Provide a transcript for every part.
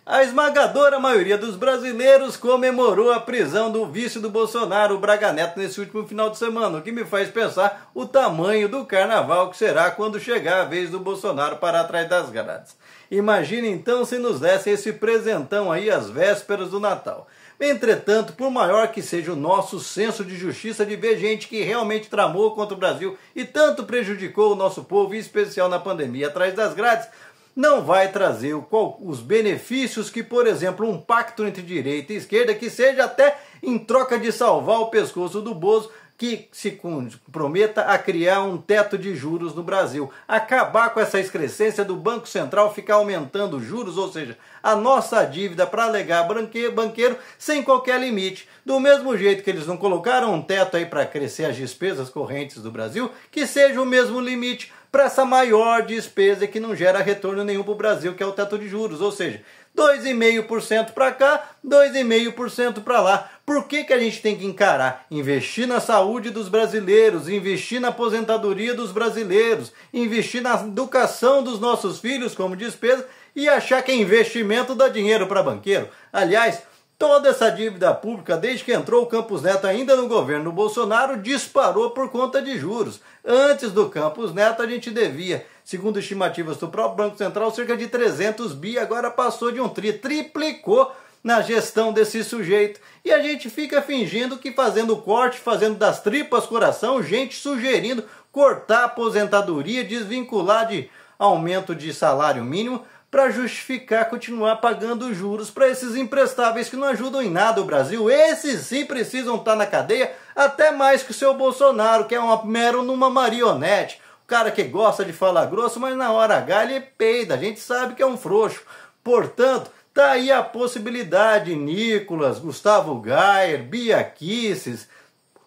A esmagadora maioria dos brasileiros comemorou a prisão do vice do Bolsonaro, o Braga Neto, nesse último final de semana, o que me faz pensar o tamanho do carnaval que será quando chegar a vez do Bolsonaro parar atrás das grades. Imagine então se nos dessem esse presentão aí às vésperas do Natal. Entretanto, por maior que seja o nosso senso de justiça de ver gente que realmente tramou contra o Brasil e tanto prejudicou o nosso povo, em especial na pandemia, atrás das grades, não vai trazer os benefícios que, por exemplo, um pacto entre direita e esquerda, que seja até em troca de salvar o pescoço do Bozo, que se comprometa a criar um teto de juros no Brasil, acabar com essa excrescência do Banco Central ficar aumentando os juros, ou seja, a nossa dívida para alegar banqueiro sem qualquer limite. Do mesmo jeito que eles não colocaram um teto aí para crescer as despesas correntes do Brasil, que seja o mesmo limite para essa maior despesa que não gera retorno nenhum para o Brasil, que é o teto de juros, ou seja, 2,5% para cá, 2,5% para lá. Por que a gente tem que encarar? Investir na saúde dos brasileiros, investir na aposentadoria dos brasileiros, investir na educação dos nossos filhos como despesa e achar que é investimento dá dinheiro para banqueiro? Aliás, toda essa dívida pública, desde que entrou o Campos Neto ainda no governo do Bolsonaro, disparou por conta de juros. Antes do Campos Neto a gente devia, segundo estimativas do próprio Banco Central, cerca de 300 bi, agora passou de um triplicou na gestão desse sujeito. E a gente fica fingindo que fazendo corte, fazendo das tripas coração, gente sugerindo cortar a aposentadoria, desvincular de aumento de salário mínimo, para justificar continuar pagando juros para esses imprestáveis que não ajudam em nada o Brasil. Esses sim precisam estar na cadeia, até mais que o seu Bolsonaro, que é uma marionete. O cara que gosta de falar grosso, mas na hora H ele peida, a gente sabe que é um frouxo. Portanto, tá aí a possibilidade, Nicolas, Gustavo Gayer, Bia Kicis,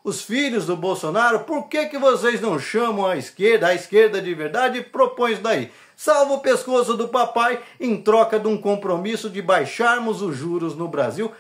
os filhos do Bolsonaro, por que vocês não chamam a esquerda de verdade, e propõem isso daí? Salva o pescoço do papai em troca de um compromisso de baixarmos os juros no Brasil,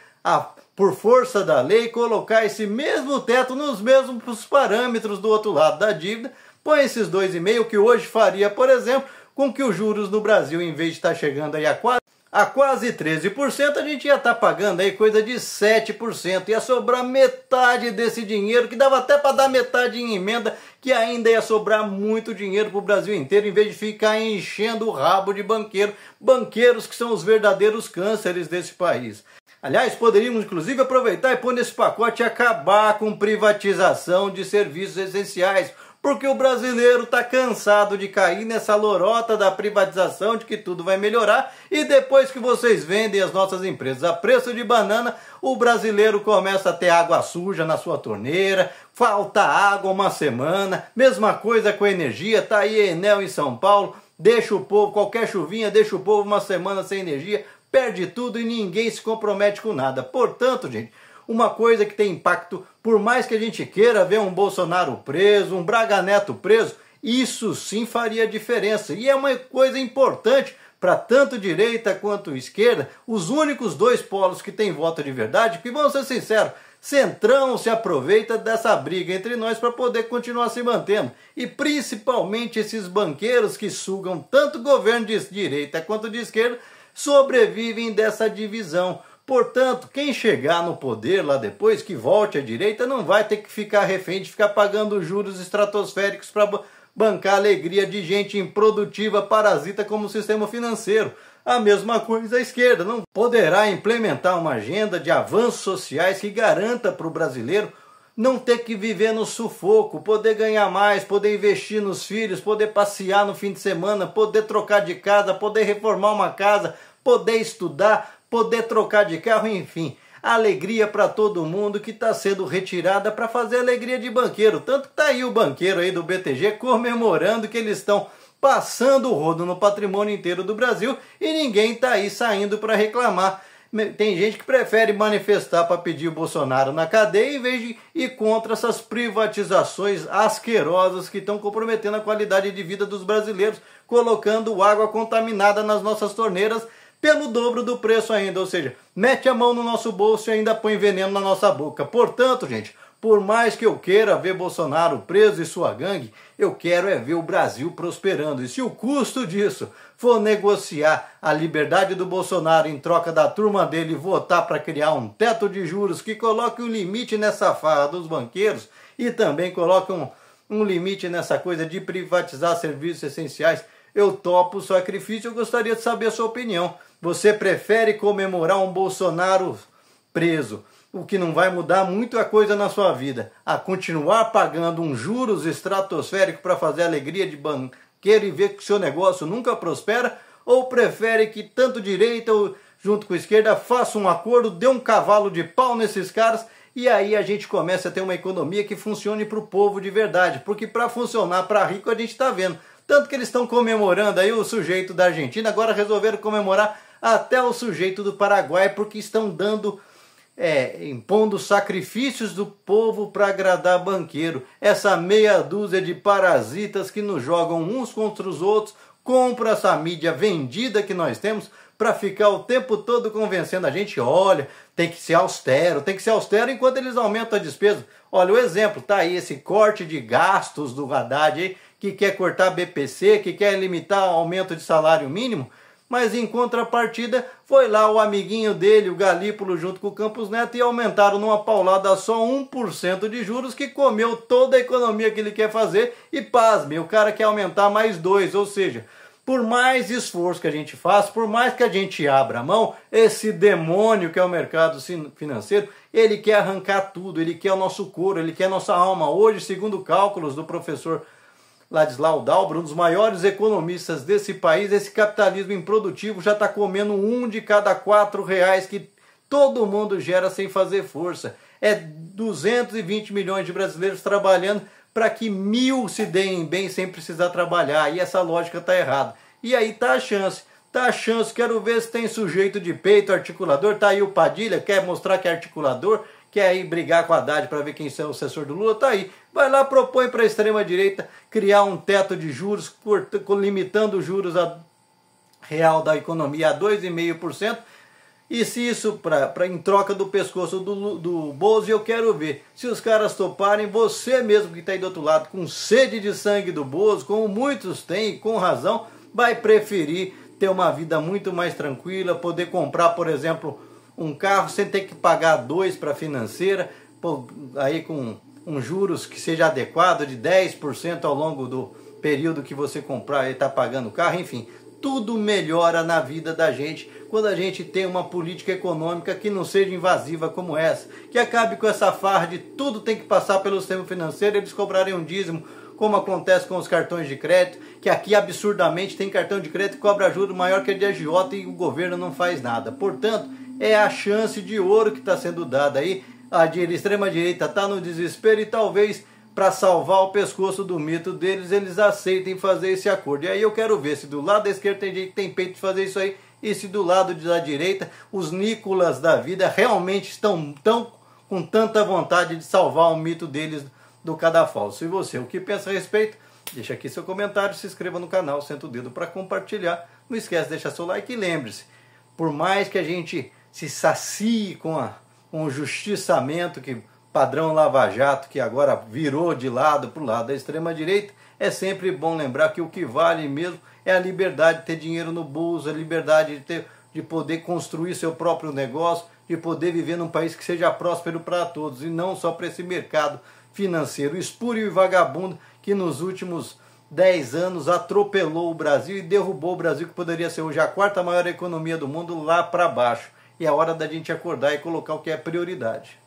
por força da lei, colocar esse mesmo teto nos mesmos parâmetros do outro lado da dívida, põe esses 2,5%, que hoje faria, por exemplo, com que os juros no Brasil, em vez de estar chegando aí a quase 13%, a gente ia estar pagando aí coisa de 7%. Ia sobrar metade desse dinheiro, que dava até para dar metade em emenda, que ainda ia sobrar muito dinheiro para o Brasil inteiro, em vez de ficar enchendo o rabo de banqueiros que são os verdadeiros cânceres desse país. Aliás, poderíamos inclusive aproveitar e pôr nesse pacote e acabar com privatização de serviços essenciais, porque o brasileiro está cansado de cair nessa lorota da privatização, de que tudo vai melhorar, e depois que vocês vendem as nossas empresas a preço de banana, o brasileiro começa a ter água suja na sua torneira, falta água uma semana, mesma coisa com a energia, tá aí a Enel em São Paulo, deixa o povo, qualquer chuvinha, deixa o povo uma semana sem energia, perde tudo e ninguém se compromete com nada. Portanto, gente, uma coisa que tem impacto, por mais que a gente queira ver um Bolsonaro preso, um Braga Neto preso, isso sim faria diferença. E é uma coisa importante para tanto direita quanto esquerda, os únicos dois polos que têm voto de verdade, que vamos ser sinceros, Centrão se aproveita dessa briga entre nós para poder continuar se mantendo. E principalmente esses banqueiros que sugam tanto o governo de direita quanto de esquerda, sobrevivem dessa divisão. Portanto, quem chegar no poder lá depois, que volte à direita, não vai ter que ficar refém de ficar pagando juros estratosféricos para bancar a alegria de gente improdutiva, parasita como o sistema financeiro. A mesma coisa a esquerda, não poderá implementar uma agenda de avanços sociais que garanta para o brasileiro não ter que viver no sufoco, poder ganhar mais, poder investir nos filhos, poder passear no fim de semana, poder trocar de casa, poder reformar uma casa, poder estudar, poder trocar de carro, enfim, alegria para todo mundo que está sendo retirada para fazer alegria de banqueiro. Tanto que está aí o banqueiro aí do BTG comemorando que eles estão passando o rodo no patrimônio inteiro do Brasil e ninguém está aí saindo para reclamar. Tem gente que prefere manifestar para pedir o Bolsonaro na cadeia em vez de ir contra essas privatizações asquerosas que estão comprometendo a qualidade de vida dos brasileiros, colocando água contaminada nas nossas torneiras pelo dobro do preço ainda, ou seja, mete a mão no nosso bolso e ainda põe veneno na nossa boca. Portanto, gente, Por mais que eu queira ver Bolsonaro preso e sua gangue, eu quero é ver o Brasil prosperando. E se o custo disso for negociar a liberdade do Bolsonaro em troca da turma dele votar para criar um teto de juros que coloque um limite nessa farra dos banqueiros e também coloque um limite nessa coisa de privatizar serviços essenciais, eu topo o sacrifício. Eu gostaria de saber a sua opinião. Você prefere comemorar um Bolsonaro preso, o que não vai mudar muito a coisa na sua vida, a continuar pagando um juros estratosférico para fazer a alegria de banqueiro e ver que o seu negócio nunca prospera, ou prefere que tanto direita junto com a esquerda faça um acordo, dê um cavalo de pau nesses caras e aí a gente começa a ter uma economia que funcione para o povo de verdade, porque para funcionar para rico a gente está vendo, tanto que eles estão comemorando aí o sujeito da Argentina, agora resolveram comemorar até o sujeito do Paraguai, porque estão dando impondo sacrifícios do povo para agradar banqueiro. Essa meia dúzia de parasitas que nos jogam uns contra os outros, compra essa mídia vendida que nós temos para ficar o tempo todo convencendo a gente, olha, tem que ser austero, enquanto eles aumentam a despesa. Olha o exemplo, tá aí esse corte de gastos do Haddad aí, que quer cortar BPC, que quer limitar o aumento de salário mínimo, mas em contrapartida foi lá o amiguinho dele, o Galípolo, junto com o Campos Neto, e aumentaram numa paulada só 1% de juros, que comeu toda a economia que ele quer fazer, e pasme, o cara quer aumentar mais 2%, ou seja, por mais esforço que a gente faça, por mais que a gente abra a mão, esse demônio que é o mercado financeiro, ele quer arrancar tudo, ele quer o nosso couro, ele quer a nossa alma. Hoje, segundo cálculos do professor Ladislau Dalbro, um dos maiores economistas desse país, esse capitalismo improdutivo já está comendo 1 de cada 4 reais que todo mundo gera sem fazer força. É 220 milhões de brasileiros trabalhando para que 1.000 se deem bem sem precisar trabalhar. E essa lógica está errada. E aí tá a chance. Quero ver se tem sujeito de peito, articulador. Tá aí o Padilha, quer mostrar que é articulador, quer aí brigar com a Haddad para ver quem é o sucessor do Lula, tá aí. Vai lá, propõe para a extrema-direita criar um teto de juros, limitando os juros real da economia a 2,5%. E se isso, em troca do pescoço do Bozo, eu quero ver. Se os caras toparem, você mesmo que está aí do outro lado, com sede de sangue do Bozo, como muitos têm, com razão, vai preferir ter uma vida muito mais tranquila, poder comprar, por exemplo, um carro sem ter que pagar 2 para a financeira, aí com juros que seja adequado de 10% ao longo do período que você comprar e está pagando o carro, enfim, tudo melhora na vida da gente quando a gente tem uma política econômica que não seja invasiva como essa, que acabe com essa farra de tudo tem que passar pelo sistema financeiro, eles cobrarem um dízimo, como acontece com os cartões de crédito, que aqui absurdamente tem cartão de crédito que cobra juros maior que a de agiota e o governo não faz nada. Portanto, é a chance de ouro que está sendo dada aí. A extrema-direita está no desespero e talvez para salvar o pescoço do mito deles, eles aceitem fazer esse acordo. E aí eu quero ver se do lado da esquerda tem gente que tem peito de fazer isso aí, e se do lado da direita os Nicolas da vida realmente estão com tanta vontade de salvar o mito deles do cadafalso. E você, o que pensa a respeito? Deixa aqui seu comentário, se inscreva no canal, senta o dedo para compartilhar. Não esquece de deixar seu like e lembre-se, por mais que a gente se sacie com o justiçamento que padrão Lava Jato, que agora virou de lado para o lado da extrema-direita, é sempre bom lembrar que o que vale mesmo é a liberdade de ter dinheiro no bolso, a liberdade de poder construir seu próprio negócio, de poder viver num país que seja próspero para todos, e não só para esse mercado financeiro espúrio e vagabundo que nos últimos 10 anos atropelou o Brasil e derrubou o Brasil, que poderia ser hoje a 4ª maior economia do mundo, lá para baixo. E é hora da gente acordar e colocar o que é prioridade.